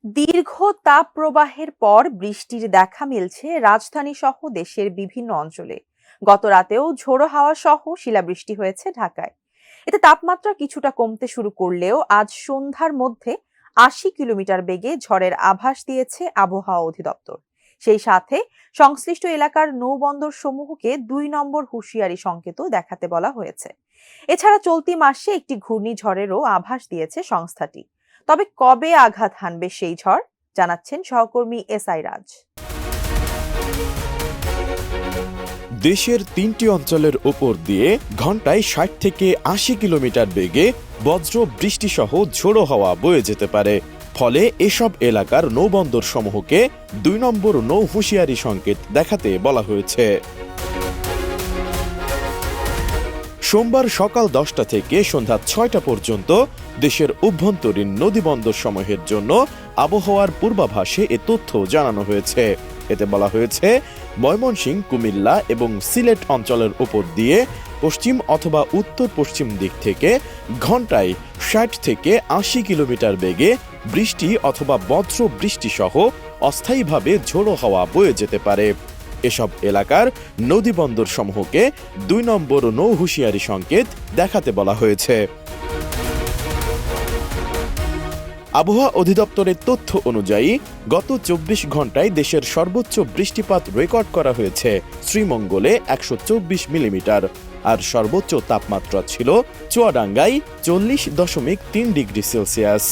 দীর্ঘ তাপপ্রবাহের পর বৃষ্টির দেখা মিলছে রাজধানী সহ দেশের বিভিন্ন অঞ্চলে। গত রাতেও ঝোড়ো হাওয়া সহ শিলাবৃষ্টি হয়েছে ঢাকায়। এতে তাপমাত্রা কিছুটা কমতে শুরু করলেও আজ সন্ধ্যার মধ্যে ৮০ কিলোমিটার বেগে ঝড়ের আভাস দিয়েছে আবহাওয়া অধিদপ্তর। সেই সাথে সংশ্লিষ্ট এলাকার নৌবন্দর সমূহকে ২ নম্বর হুঁশিয়ারি সংকেতও দেখাতে বলা হয়েছে। এছাড়া চলতি মাসে একটি ঘূর্ণিঝড়েরও আভাস দিয়েছে সংস্থাটি। তবে কবে আঘাত হানবে সেই ঝড় জানাচ্ছেন সহকর্মী এসআই রাজ। দেশের ৩টি অঞ্চলের উপর দিয়ে ঘন্টায় ৬০ থেকে ৮০ কিলোমিটার বেগে বজ্র বৃষ্টিসহ ঝোড়ো হাওয়া বয়ে যেতে পারে। ফলে এসব এলাকার নৌবন্দর সমূহকে ২ নম্বর নৌ হুঁশিয়ারি সংকেত দেখাতে বলা হয়েছে। সোমবার সকাল ১০টা থেকে সন্ধ্যা ৬টা পর্যন্ত দেশের অভ্যন্তরীণ নদীবন্দর সমূহের জন্য আবহাওয়ার পূর্বাভাসে এ তথ্য জানানো হয়েছে। এতে বলা হয়েছে, ময়মনসিংহ, কুমিল্লা এবং সিলেট অঞ্চলের উপর দিয়ে পশ্চিম অথবা উত্তর পশ্চিম দিক থেকে ঘন্টায় ৬০ থেকে ৮০ কিলোমিটার বেগে বৃষ্টি অথবা বজ্র বৃষ্টিসহ অস্থায়ীভাবে ঝোড়ো হাওয়া বয়ে যেতে পারে। এসব এলাকার নদীবন্দর সমূহকে ২ নম্বর নৌ হুঁশিয়ারি সংকেত দেখাতে বলা হয়েছে। আবহাওয়া অধিদপ্তরের তথ্য অনুযায়ী গত ২৪ ঘন্টায় দেশের সর্বোচ্চ বৃষ্টিপাত রেকর্ড করা হয়েছে শ্রীমঙ্গলে ১২৪ মিলিমিটার, আর সর্বোচ্চ তাপমাত্রা ছিল চুয়াডাঙ্গায় ৪০.৩ ডিগ্রি সেলসিয়াস।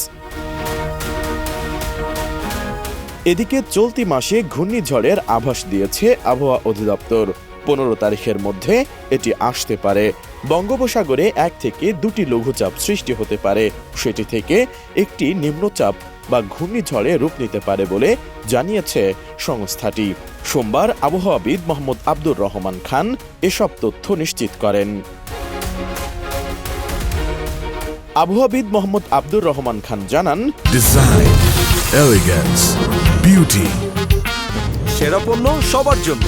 এদিকে চলতি মাসে ঘূর্ণিঝড়ের আভাস দিয়েছে আবহাওয়া অধিদপ্তর। ১৫ তারিখের মধ্যে এটি আসতে পারে। বঙ্গোপসাগরে ১ থেকে ২টি লঘুচাপ সৃষ্টি হতে পারে, সেটি থেকে একটি নিম্নচাপ বা ঘূর্ণিঝড়ে রূপ নিতে পারে বলে জানিয়েছে সংস্থাটি। সোমবার আবহাওয়াবিদ মোহাম্মদ আব্দুর রহমান খান এসব তথ্য নিশ্চিত করেন। আবহাওয়াবিদ মোহাম্মদ আব্দুর রহমান খান জানান, ডিজাইন, এলিগেন্স, বিউটি, সেরা পণ্য সবার জন্য।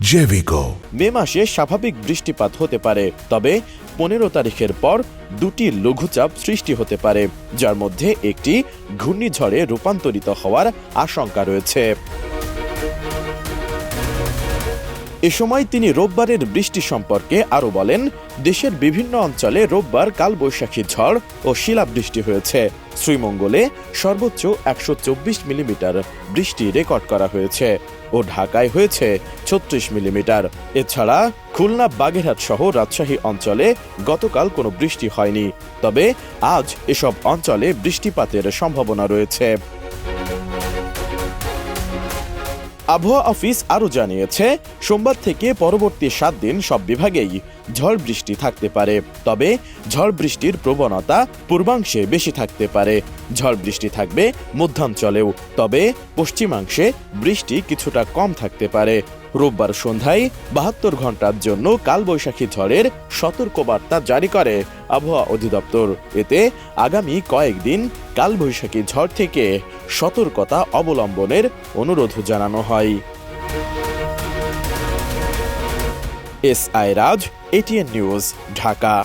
জেভিকো। মে মাসে স্বাভাবিক বৃষ্টিপাত হতে পারে, তবে ১৫ তারিখের পর ২টি লঘুচাপ সৃষ্টি হতে পারে, যার মধ্যে একটি ঘূর্ণিঝড়ে রূপান্তরিত হওয়ার আশঙ্কা রয়েছে। এ সময় তিনি রোববারের বৃষ্টি সম্পর্কে আরও বলেন, দেশের বিভিন্ন অঞ্চলে রোববার কালবৈশাখী ঝড় ও শিলাবৃষ্টি হয়েছে। শ্রীমঙ্গলে সর্বোচ্চ ১২৪ মিলিমিটার বৃষ্টি রেকর্ড করা হয়েছে ও ঢাকায় হয়েছে ৩৬ মিলিমিটার। এছাড়া খুলনা, বাগেরহাট সহ রাজশাহী অঞ্চলে গতকাল কোনো বৃষ্টি হয়নি, তবে আজ এসব অঞ্চলে বৃষ্টিপাতের সম্ভাবনা রয়েছে। আবহাওয়া অফিস আরও জানিয়েছে, সোমবার থেকে পরবর্তী ৭ দিন সব বিভাগেই ঝড় বৃষ্টি থাকতে পারে, তবে ঝড় বৃষ্টির প্রবণতা পূর্বাংশে বেশি থাকতে পারে। ঝড় বৃষ্টি থাকবে মধ্যাঞ্চলেও, তবে পশ্চিমাংশে বৃষ্টি কিছুটা কম থাকতে পারে। রোববার সন্ধ্যায় ৭২ ঘন্টার জন্য কালবৈশাখী ঝড়ের সতর্কবার্তা জারি করে আবহাওয়া অধিদপ্তর। এতে আগামী কয়েকদিন কালবৈশাখী ঝড় থেকে সতর্কতা অবলম্বনের অনুরোধ জানানো হয়। এসআই রাজ, এটিএন নিউজ, ঢাকা।